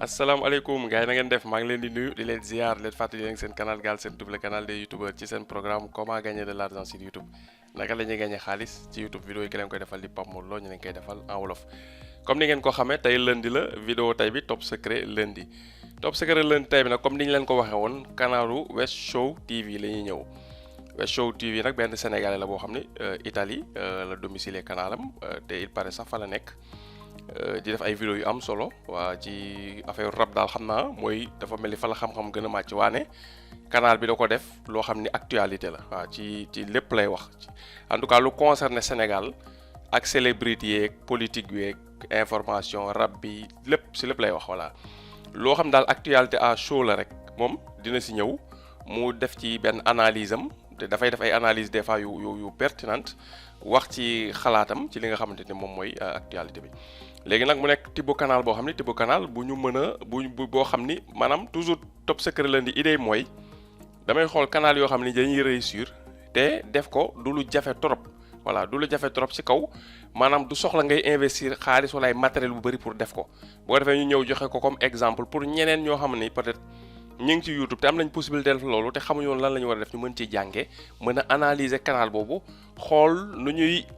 asalaamaaleykum gars yi na ngeen def maa ngi leen di nuyu di leen ziar leen fàttali leen seen canal Galsen Tube le canal des youtubeurs ci seen programme comment gagner de l'argent sur YouTube naka la ñuy gagner xaalis ci YouTube vidéo yi ki leen koy defal di Pape Mor Lo ñu leen koy defal en wolof. comme ni ngeen ko xamee tey lundi la vidéo tey bi top secret lundi tey bi nag comme ni ñu leen ko waxee woon canalu West Show TV la ñuy ñëw. West Show TV nag benn sénégalais la boo xam ne Italie la domicilié canalam te il paraît sax fa la nekk. di def ay vidéo yu am solo waa ci affaire rap daal xam naa mooy dafa mel ni fa la xam-xam gën a màcc waane canal bi da ko def loo xam ni actualité la waaw ci lépp lay wax en tout cas lu concerné Sénégal ak célébrité yeeg politique yeeg information rap bi lépp si lépp lay wax voilà loo xam daal actualité à chaud la rek moom dina si ñëw mu def ci benn analyse am te dafay def ay analyse des fois yu pertinente wax ci xalaatam ci li nga xamante ni moom mooy actualité bi léegi nag mu nekk type canal boo xam ni type canal bu ñu mën a boo xam ni maanaam toujours top secret leen di idée mooy damay xool canal yoo xam ni dañuy réussir te def ko du lu jafe trop voilà du lu jafe trop ci kaw maanaam du soxla ngay investir xaalis wala ay matériel bu bëri pour def ko boo defee ñu ñëw joxe ko comme exemple pour ñeneen ñoo xam ni peut-être ñu ngi ci YouTube te am nañ possibilité def loolu te xamuñu woon lan la ñu war a def ñu mën ci jànge mën a analyser canal boobu xool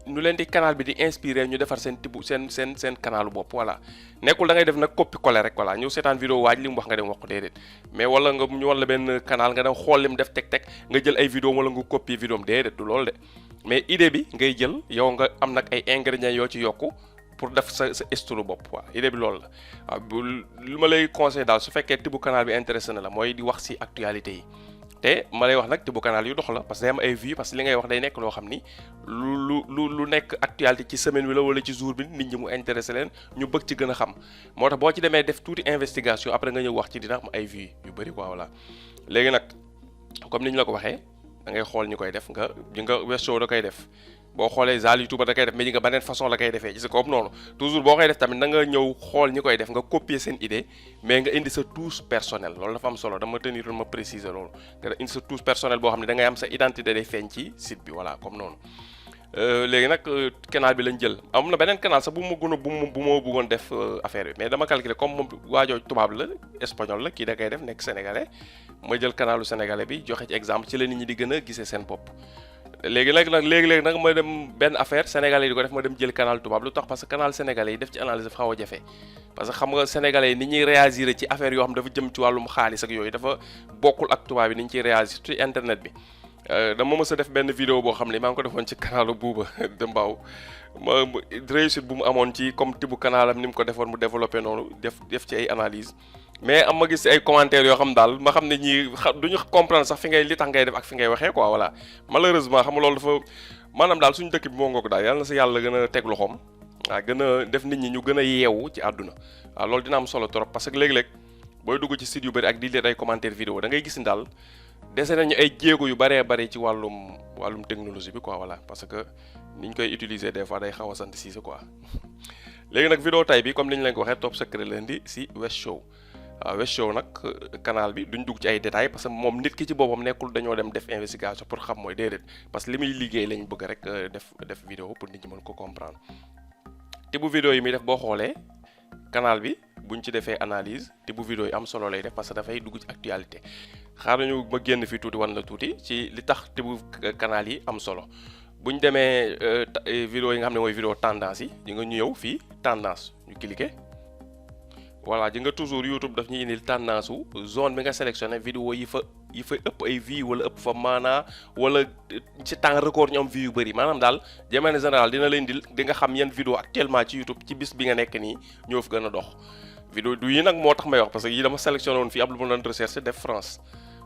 nu leen di canal bi di inspiré ñu defar seen tibb seen canalu bopp voilà nekkul da ngay def nag copie coller rek voilà ñëw seetaan vidéo waaj li mu wax nga dem wax ko déedéet mais wala nga ñu wala benn canal nga dem xool li mu def teg nga jël ay vidéo wala nga copier vidéo am déedéet du loolu de mais idée bi ngay jël yow nga am nag ay ingrédients yoo ci yokku pour def sa style bopp waaw idée bi loolu la waaw lu ma lay conseillé daal su fekkee tibb canal bi intéressé na la mooy di wax ci actualité yi te ma lay wax nag tibb canal yu dox la parce que day am ay vues parce que li ngay wax day nekk loo xam ni lu nekk actualité ci semaine bi la wala ci jour bi nit ñi mu intéressé leen ñu bëgg ci gën a xam moo tax boo ci demee def tuuti investigation après nga ñëw wax ci dina am ay vues yu bëri quoi voilà léegi nag comme ni ñu la ko waxee da ngay xool ñi koy def nga West Show da koy def boo xoolee zaal YouTube da koy def mais nga beneen façon la koy defee ci comme noonu toujours boo koy def tamit na nga ñëw xool ñi koy def nga copier seen idée mais nga indi sa touche personnelle loolu dafa am solo dama tenir ma préciser loolu nga indi sa touche personnelle boo xam ne da ngay am sa identité day feeñ ci site bi voilà comme noonu léegi nag canal bi lañ jël am na beneen canal sax bu ma bëggoon def affaire bi mais dama calculer comme moom waajoo tubaab la espagnol la kii da koy def nekk sénégalais ma jël canalu sénégalais bi joxe ci exemple ci la nit ñi di gën a gisee seen bopp léegi nag ma dem benn affaire sénégalais yi di ko def ma dem jël canal tubaab lu tax parce que canal sénégalais yi def ci analyse dafa xaw a jafe parce que xam nga sénégalais yi ni ñuy réagir ci affaire yoo xam dafa jëm ci wàllum xaalis ak yooyu dafa bokkul ak tubaab yi ni ñu ciy réagir ci internet bi dama mës a def benn vidéo boo xam ne maa ngi ko defoon ci canalu buuba de mbaaw ma réussite bu mu amoon ci comme tibu canalam ni mu ko defoon mu développé noonu def ci ay analyse mais am ma gis ay commentaires yoo xam daal ma xam ne ñii duñu comprendre sax fi ngay li tax ngay def ak fi ngay waxee quoi voilà malheureusement xam nga loolu dafa maanaam daal suñu dëkk bi moo ngoog daal yàlla na si yàlla gën a teg loxoom waaw gën a def nit ñi ñu gën a yeewu ci àdduna waaw loolu dina am solo trop parce que léeg-léeg booy dugg ci site yu bëri ak di leen ay commentaires vidéo da ngay gis ni daal dese nañu ay jéego yu bëree bëri ci wàllum technologie bi quoi voilà parce que niñ koy utiliser des fois day xaw a sant si quoi léegi nag vidéo tay bi comme ni ñu leen ko waxee top secret leen di si West Show waaw West Show nag canal bi duñ dugg ci ay détails parce que moom nit ki ci boppam nekkul dañoo dem def investigation pour xam mooy déedéet parce que li muy liggéey lañ bëgg rek def vidéo pour nit ñi mën ko comprendre te bu vidéo yi muy def boo xoolee canal bi buñ ci defee analyse te bu vidéo yi am solo lay def parce que dafay dugg ci actualité xaar nañu ma génn fii tuuti wan la tuuti ci li tax te bu canal yi am solo buñ demee vidéo yi nga xam ne mooy vidéo tendance yi di nga ñu ñëw fii tendance ñu cliquer voilà ji nga toujours YouTube daf ñuy indil tendance wu zone bi nga sélectionné vidéo yi fa ëpp ay vues wala ëpp fa maanaa wala ci temps record ñu am vues yu bëri maanaam daal jamono général dina la indil di nga xam yan vidéo actuellement ci YouTube ci bis bi nga nekk nii ñoo fi gën a dox vidéo du yi nag moo tax may wax parce que yi dama sélectionné woon fii ab lu ma doon recherche def France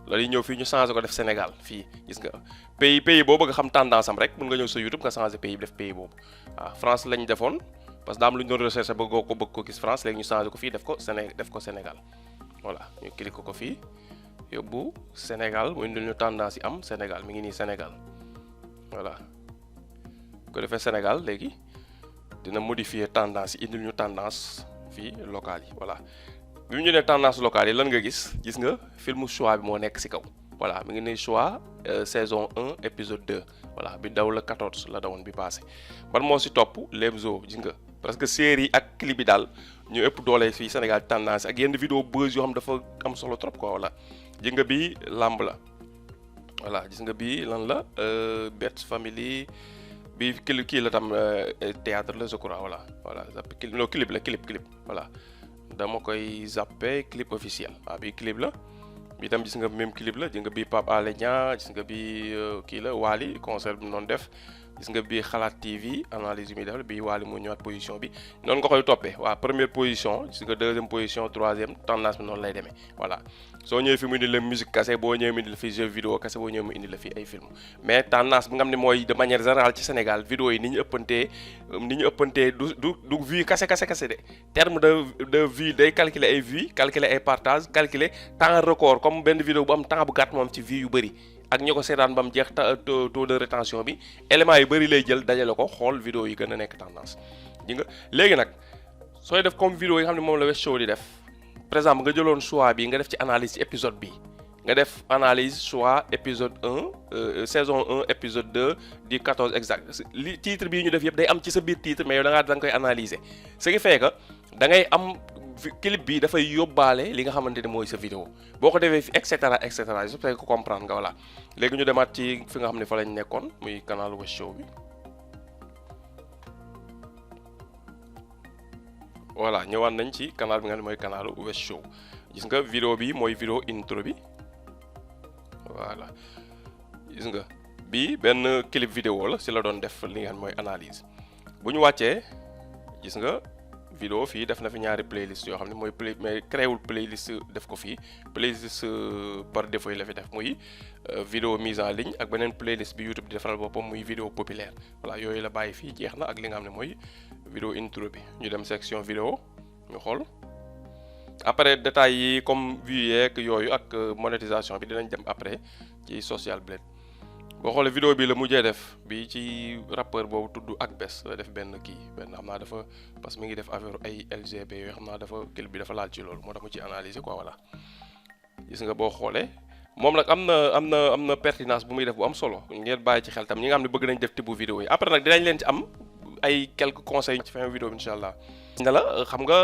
loolu yi ñëw fii ñu changé ko def Sénégal fii gis nga pays boo bëgg xam tendance am rek mën nga ñëw sa YouTube nga changé pays bi def pays boobu waaw France lañ defoon parce que daa am lu ñu doon recherche bëgg ko gis France léegi ñu changé ko fii def ko Sénégal voilà ñu cliqué ko fii yóbbu Sénégal mu indil ñu tendance yi am Sénégal mi ngi nii Sénégal voilà ko defee Sénégal léegi dina modifier tendance yi indil ñu tendance fii locale yi voilà bi mu ñu nee tendance locale yi lan nga gis nga film choix bi moo nekk ci kaw voilà mi ngi ne choix saison 1 épisode 2 voilà bi daw la 14 la dawoon bi passé ban moo ci topp Lemzo gis nga parce que série ak clip bi daal ñu ëpp doole fii Sénégal tendance ak yenn vidéo buzz yoo xam dafa am solo trop quoi voilà. gis nga bii làmb la voilà gis nga bii lan la Bet Family bi kii la tam théâtre la je crois voilà non clip la clip voilà dama koy zappé clip officiel waaw bii clip la bi tam gis nga même clip la gis nga bii Pape Alé Niang gis nga bii kii la Wally concert bi noonu def gis nga bii Xalaat TV analyse yu muy def bii Wally moo ñëwaat position bi noonu nga koy toppee waaw première position gis nga deuxième position troisième tendance bi noonu lay demee voilà soo ñëwee fi mu indi la musique kase boo ñëwee mu indi la fi jeu vidéo kase boo ñëwee mu indi la fi ay film mais tendance bi nga xam ne mooy de manière générale ci Sénégal vidéo yi ni ñu ëppantee du vue kase de terme de vue day calculer ay vues calculer ay partage calculer temps record comme benn vidéo bu am temps bu gàtt moom ci vues yu bëri ak ñi ko seetaan ba mu jeex taux de rétention bi éléments yu bëri lay jël dajale ko xool vidéo yi gën a nekk tendance ji nga léegi nag sooy def comme vidéo yi nga xam ne moom la Wes Show di def par exemple nga jëloon choix bi nga def ci analyse ci épisode bi nga def analyse choix épisode 1 saison 1 épisode 2 du 14 exact li titre bii ñu def yëpp day am ci sa biir titre mais yow da nga koy analyser ce qui fait que da ngay am clip bi dafay yóbbaale li nga xamante ne mooy sa vidéo boo ko defee fi et cetera j'espère que comprendre nga voilà léegi ñu demaat ci fi nga xam ne fa lañ nekkoon muy canal Wes Show bi voilà ñëwaat nañ ci canal bi nga xam ne mooy canalu Wes Show gis nga vidéo bi mooy vidéo intro bi voilà gis nga bii benn clip vidéo la si la doon def li nga xam ne mooy analyse bu ñu wàccee gis nga vidéo fii def na fi ñaari playlist yoo xam ne mooy mais créewul playlist def ko fii playlist par défaut yi la fi def muy vidéo mise en ligne ak beneen playlist bi YouTube di defaral boppam muy vidéo populaire voilà yooyu la bàyyi fii jeex na ak li nga xam ne mooy vidéo intro bi ñu dem section vidéo ñu xool après détails yi comme vues yeeg yooyu ak monétisation bi dinañ dem après ci Social Blade boo xoolee vidéo bi la mujjee def bi ci rappeur boobu tudd Akbess la def benn xam naa dafa parce que mi ngi def affaire ay LGB yooyu xam naa dafa clip bi dafa laal ci loolu moo tax mu ci analyser quoi voilà gis nga boo xoolee moom nag am na pertinence bu muy def bu am solo ngeen bàyyi ci xel tam ñi nga xam ne bëgg nañ def type vidéo yi après nag dinañ leen ci am ay quelques conseils ci fin vidéo bi incha allah. ne la xam nga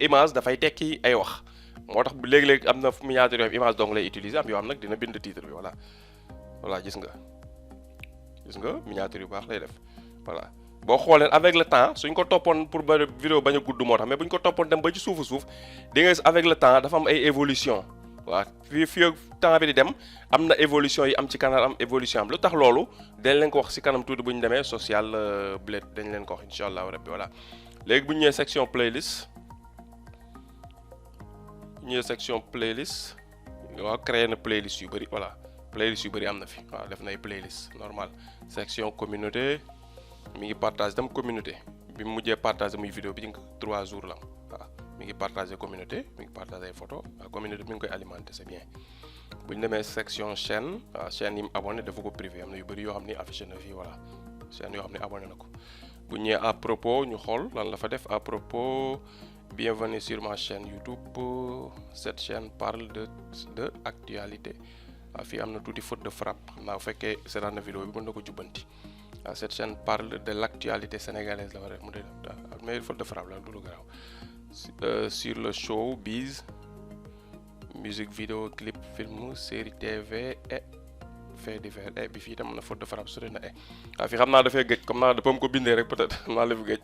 image dafay tekki ay wax moo tax léegi-léegi am na miniature yoo image dong lay utiliser am yoo xam nag dina bind titre bi voilà gis nga miniature yu baax lay def voilà boo xoolee avec le temps suñ ko toppoon pour ba vidéo bañ a gudd moo tax mais buñ ko toppoon dem ba ci suuf di nga avec le temps dafa am ay évolution waaw fii temps bi di dem am na évolution yi am ci canal am évolution am lu tax loolu dañ leen ko wax si kanam tuuti bu ñu demee Social Blade dañ leen ko wax incha allah rabbi voilà léegi bu ñu ñëwee section playlist waaw créé na playlist yu bëri voilà playlist yu bëri am na fi waaw def na ay playlist normal section communauté mi ngi partage dem communauté bi mu mujjee partagé muy vidéo bi nga 3 jours la waaw mi ngi partagé communauté mi ngi partagé ay photo waaw communauté mi ngi koy alimenté c'est bien bu ñu demee section chaîne waaw chaîne yi mu abonné dafa ko privé am na yu bëri yoo xam ni affiché na fii voilà chaîne yoo xam ne abonné na ko bu ñu ñëwee à propos ñu xool lan la fa def à propos bienvenue sur ma chaîne YouTube cette chaîne parle de actualité waaw fii am na tuuti faute de frappe xam naa bu fekkee seetaan na vidéo bi mën na ko jubbanti waaw cette chaîne parle de l'actualité sénégalaise la war a def mu de mais faute de frappe la du lu garaaw sur le showbiz musique vidéo clip film série TV et fait divers bi fii tam na faute de frappe sori na waaw fii xam naa dafay gëj comme naa dafa mu ko bindee rek peut-être naa la fi gëj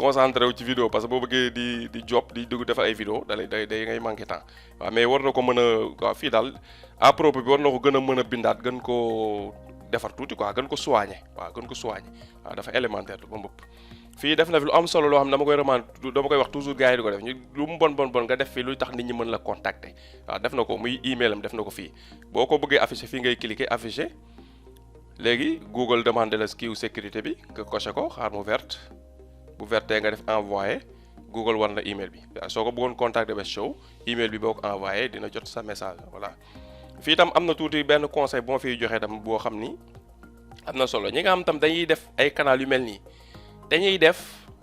concentré wu ci vidéo parce que boo bëggee di job di dugg defar ay vidéo day ngay manqué temps waaw mais war na ko mën a waaw fii daal à propos bi war na ko gën a mën a bindaat gën koo defar tuuti quoi gën ko soigner waaw dafa élémentaire ba mbëpp fii def na fi lu am solo loo xam ne dama koy wax toujours gars yi di ko def ñu lu mu bon nga def fii luy tax nit ñi mën la contacter waaw def na ko muy email am def na ko fii boo ko bëggee afficher fii ngay cliquer afficher léegi Google demande la kiiw sécurité bi nga coché ko xaar mu verte bu vertee nga def envoyé Google war na email bi waaw soo ko bëggoon contacter Wes Show email bi boo ko envoyé dina jot sa message voilà fii tam am na tuuti benn conseil boo fiy joxee tam boo xam ni am na solo ñi nga xam tam dañuy def ay canal yu mel nii dañuy def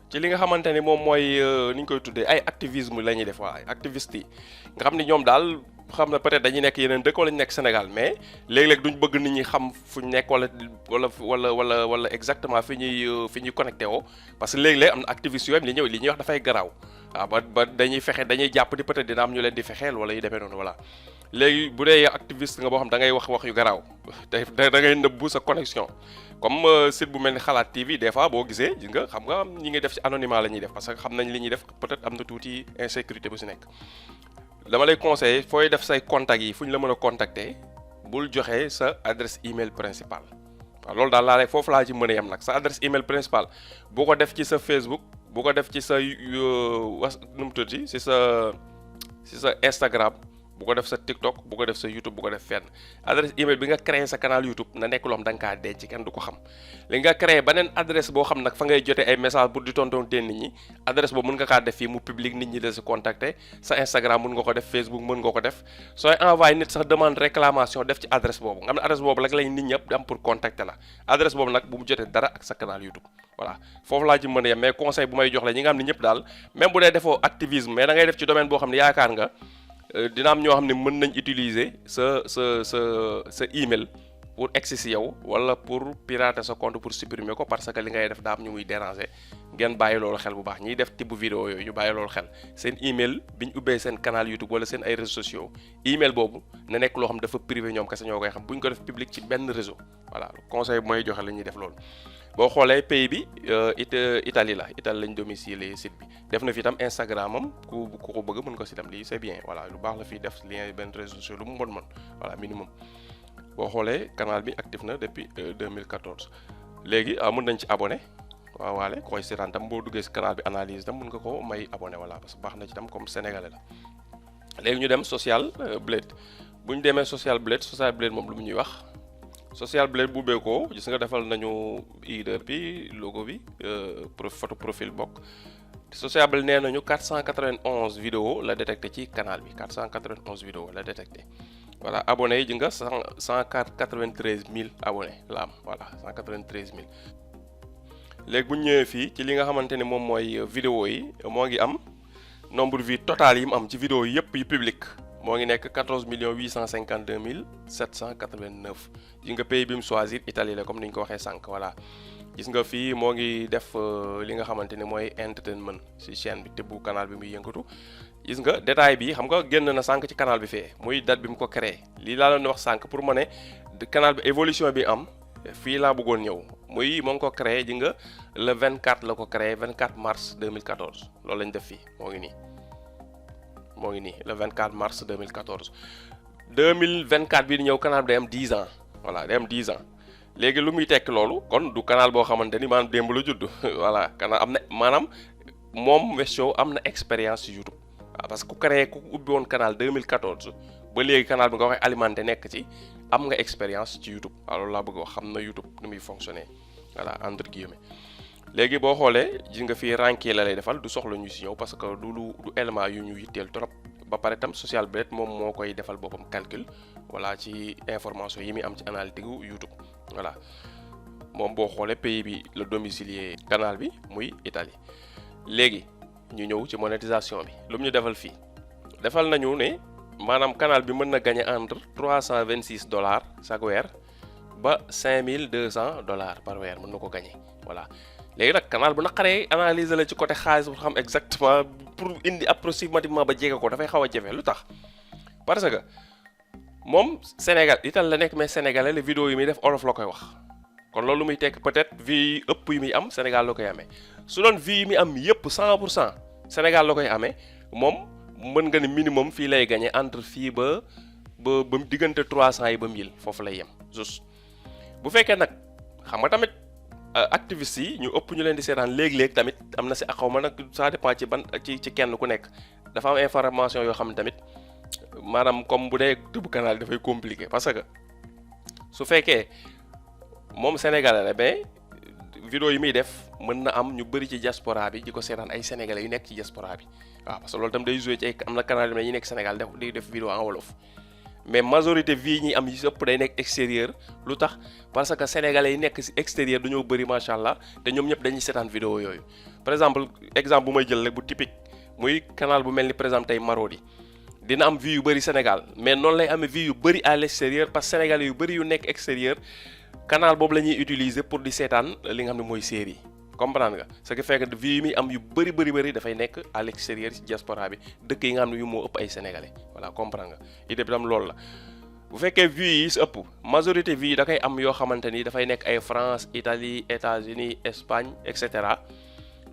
ci li nga xamante ni moom mooy ni ñu koy tuddee ay activisme la ñuy def waa ay activistes yi nga xam ni ñoom daal xam na peut-être dañuy nekk yeneen dëkk wala ñu nekk Sénégal mais léeg-léeg duñ bëgg nit ñi xam fu ñu nekk wala exactement fi ñuy connecté woo parce que léeg-léeg am na activistes yooyu li ñuy wax dafay garaaw waaw ba dañuy jàpp ni peut-être dina am ñu leen di fexeel wala yu demee noonu voilà léegi bu dee activiste nga boo xam da ngay wax yu garaaw te da ngay nëbbu sa connexion comme site bu mel ni xalaat TV des fois boo gisee gis nga xam nga ñi ngi def ci anonymat la ñuy def parce que xam nañ li ñuy def peut-être am na tuuti insécurité bu ci nekk dama lay conseiller fooy def say contacts yi fu ñu la mën a contacter bul joxe sa adresse email principale waaw loolu daal foofu laa ci mën a yem nag sa adresse email principale bu ko def ci sa Facebook bu ko def ci sa nu mu tudd ci sa Instagram bu ko def sa TikTok bu ko def sa YouTube bu ko def fenn adresse email bi nga créé sa canal YouTube na nekk loo xam da nga kaa denc kenn du ko xam li nga créé beneen adresse boo xam nag fa ngay jotee ay message pour di tontonteen nit ñi adresse boobu mën nga kaa def fii mu public nit ñi de si contacter sa Instagram mën nga ko def Facebook mën nga ko def sooy envoyé nit sax demande réclamation def ci adresse boobu nga xam ne adresse boobu rek lañ nit ñëpp am pour contacter la adresse boobu nag bu mu jotee dara ak sa canal YouTube voilà foofu laa ci mën a yem mais conseil bu may jox la ñi nga xam ne ñëpp daal même bu dee defoo activisme mais da ngay def ci domaine boo xam ne yaakaar nga dina am ñoo xam ne mën nañ utiliser sa email pour egsi si yow wala pour pirater sa compte pour supprimer ko parce que li ngay def daa am ñu muy déranger ngeen bàyyi loolu xel bu baax ñiy def type vidéo yooyu ñu bàyyi loolu xel seen email bi ñu ubbee seen canal YouTube wala seen ay réseaux sociaux email boobu na nekk loo xam dafa privé ñoom kese ñoo koy xam bu ñu ko def public ci benn réseau voilà conseil bu may joxe la ñuy def loolu. boo xoolee pays bi Italie lañ domicile site bi def na fi itam Instagram am ku ko bëgg mën ko si dem lii c'est bien voilà lu baax la fiy def lien benn réseau social lu mu mën voilà minimum boo xoolee canal bi actif na depuis 2014 léegi mën nañ ci abonné waaw waale koy seetaan tam boo duggee si canal bi analyse tam mën nga ko may abonné voilà parce que baax na ci tam comme sénégalais la léegi ñu dem Social Blade bu ñu demee Social Blade moom lu mu ñuy wax Social Blade bu beekoo gis nga defal nañu header bi logo bi photo profil bokk Social Blade nee nañu 491 vidéo la détecté ci canal bi 491 vidéo la détecté voilà abonnés yi ji nga 193 000 abonnés la am voilà 193 000 léegi bu ñu ñëwee fii ci li nga xamante ni moom mooy vidéo yi moo ngi am nombre vie total yi mu am ci vidéo yi yëpp yi public moo ngi nekk 14 852 789 gis nga pays bi mu choisir Italie la comme ni ñu ko waxee sànq voilà gis nga fii moo ngi def li nga xamante ni mooy entertainment ci chaîne bi te bu canal bi muy yëngatu gis nga détail bi xam nga génn na sànq ci canal bi fee muy date bi mu ko créé lii laa leen wax sànq pour ma ne canal bi évolution bi am fii laa bëggoon ñëw muy moo ngi ko créé ji nga le 24 la ko créé 24 mars 2014 loolu lañ def fii moo ngi nii le 24 mars 2014 2024 bii di ñëw canal bi day am 10 ans voilà day am 10 ans léegi lu muy tekk loolu kon du canal boo xamante ni maanaam démb la judd voilà canal am na maanaam moom Wes Show am na expérience ci YouTube waaw parce que ku ubbi woon canal 2014 ba léegi canal bi nga koy alimenté nekk ci am nga expérience ci YouTube waaw loolu laa bëgg wax xam na YouTube ni muy fonctionner voilà entre guillemets léegi boo xoolee gis nga fii ranking la lay defal du soxla ñu si ñëw parce que du élément yu ñu yitteel trop ba pare tam Social Blade moom moo koy defal boppam calcul voilà ci information yi muy am ci analytique gu YouTube voilà moom boo xoolee pays bi le domicilier canal bi muy Italie léegi ñu ñëw ci monétisation bi lu mu ñu defal fii defal nañu ne maanaam canal bi mën na gagner entre $326 chaque weer ba $5200 par weer mën na ko gagner voilà léegi nag canal bu naqaree analyser la ci côté xaalis pour xam exactement pour indi approximativement ba jege ko dafay xaw a jafe lu tax parce que moom Sénégal ital la nekk mais sénégalais la vidéo yi muy def olof la koy wax kon loolu muy tekk peut-être vues yi ëpp yi muy am Sénégal la koy amee su doon vues yi muy am yëpp 100% Sénégal la koy amee moom mën nga ne minimum fii lay gagner entre fii ba diggante 300 yi ba 1000 foofu lay yem juste bu fekkee nag xam nga tamit activistes yi ñu ëpp ñu leen di seetaan léeg-léeg tamit am na si xaw ma nag ça dépend ci ban ci kenn ku nekk dafa am information yoo xam ne tamit maanaam comme bu dee tëbu canal dafay compliqué parce que su fekkee moom sénégalais la mais vidéo yi muy def mën na am ñu bëri ci diaspora bi di ko seetaan ay sénégalais yu nekk ci diaspora bi waaw parce que loolu tam day joué ci ay am na canal yi ñu nekk Sénégal di def vidéo en wolof mais majorité vie ñi am yi ëpp day nekk extérieur lu tax parce que sénégalais yi nekk ci extérieur dañoo bëri macha allah te ñoom ñëpp dañuy seetaan vidéo yooyu. par exemple bu may jël rek bu typique muy canal bu mel ni par exemple tey Marodi dina am vie yu bëri Sénégal mais noonu lay amee vie yu bëri à l'extérieur parce que sénégalais yu bëri yu nekk extérieur canal boobu la ñuy utiliser pour di seetaan li nga xam ne mooy série comprendre nga ce qui fait que vie yi muy am yu bëri dafay nekk à l'extérieur ci diaspora bi dëkk yi nga xam ne yu moo ëpp ay sénégalais voilà comprendre nga idée bi tam loolu la. bu fekkee vues yi si ëpp majorité vues yi da koy am yoo xamante ni dafay nekk ay France Italie États-Unis Espagne et cetera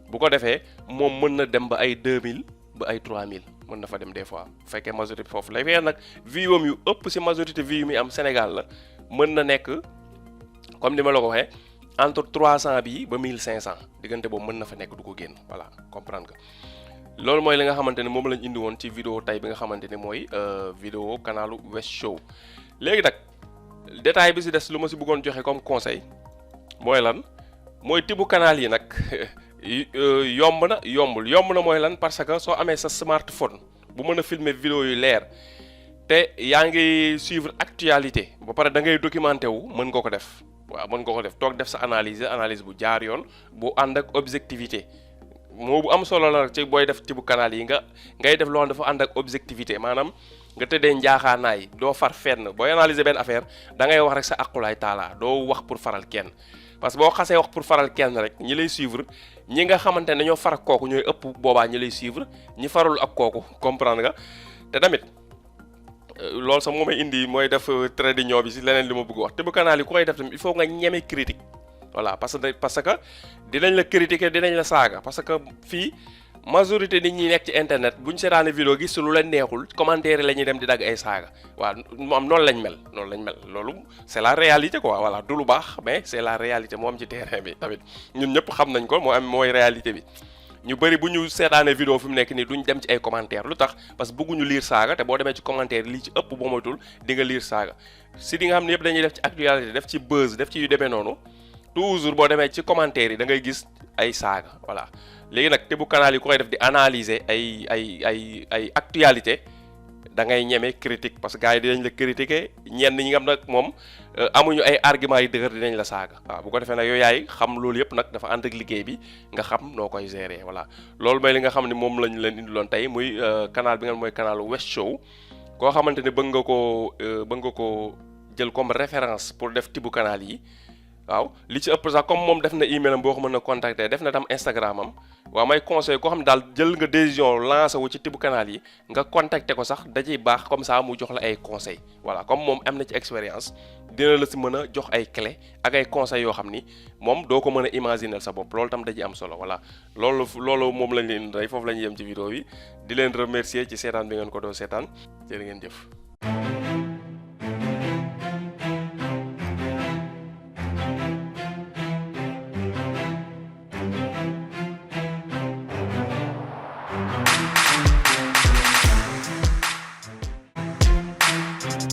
bu ko defee moom mën na dem ba ay 2000 ba ay 3000 mën na fa dem des fois bu fekkee majorité foofu lay fee nag vues moom yu ëpp si majorité vues yi muy am Sénégal la mën na nekk comme ni ma la ko waxee entre 300 bi ba 1500 diggante boobu mën na fa nekk du ko génn voilà comprendre nga. loolu mooy li nga xamante ne moom lañ indi woon ci vidéo tey bi nga xamante ne mooy vidéo kanalu Wes Show léegi nag détail bi si des lu ma si bëggoon joxe comme conseil mooy lan mooy tibu canal yi nag yomb na mooy lan parce que soo amee sa smartphone bu mën a filmer vidéo yu leer te yaa ngi suivre actualité ba pare da ngay documenté wu mën nga ko def waaw mën nga ko def toog def sa analyse bu jaar yoon bu ànd ak objectivité. moo bu am solo la ci booy def ci bu canal yi ngay def loo xam dafa ànd ak objectivité maanaam nga tëddee njaaxaanaay doo far fenn booy analyser benn affaire da ngay wax rek sa aqulaay taalaa doo wax pour faral kenn parce que boo xasee wax pour faral kenn rek ñi lay suivre ñi nga xamante ne dañoo far ak kooku ñooy ëpp boobaa ñi lay suivre ñi farul ak kooku comprendre nga te tamit loolu sax moo may indi mooy def trait d'union bi si leneen li ma bëgg wax te bu canal yi ku koy def tamit il faut nga ñeme critique voilà parce que dinañ la critiquer dinañ la saaga parce que fii majorité nit ñi nekk ci internet bu ñu seetaane vidéo gis lu leen neexul commentaire la ñuy dem di dagg ay saaga waaw moom noonu lañ mel loolu c'est la réalité quoi voilà du lu baax mais c'est la réalité moo am ci terrain bi tamit ñun ñëpp xam nañ ko mooy réalité bi ñu bëri bu ñu seetaane vidéo fi mu nekk nii duñ dem ci ay commentaire lu tax parce que bëgguñu lire saaga te boo demee ci commentaire lii ci ëpp boo moytul di nga lire saaga si di nga xam ne yëpp dañuy def ci actualité def ci buzz def ci yu demee noonu toujours boo demee ci commentaire yi da ngay gis ay saaga voilà léegi nag te bu canal yi ku koy def di analyser ay actualité da ngay ñeme critique parce que gars yi dinañ la critiquer ñenn ñi nga xam nag moom amuñu ay arguments yi dëgër dinañ la saaga waaw bu ko defee nag yow yaay xam loolu yëpp nag dafa ànd ak liggéey bi nga xam noo koy gérer voilà loolu mooy li nga xam ne moom lañ leen indiloon tey muy canal bi nga mooy canal Wes Show koo xamante ne bëgg nga ko jël comme référence pour def tibu canal yi waaw li ci ëpp sax comme moom def na email am boo ko mën a contacter def na tam Instagram am waaw may conseil koo xam ne daal jël nga décision lancé wu ci tibu canal yi nga contacter ko sax da ciy baax comme ça mu jox la ay conseils voilà comme moom am na ci expérience dina la si mën a jox ay clé ak ay conseils yoo xam ni moom doo ko mën a imaginer sa bopp loolu tam da ciy am solo voilà loolu moom lañ leen rey foofu la ñuy yem ci vidéo bi di leen remercier ci seetaan bi ngeen ko doo seetaan jërë ngeen jëf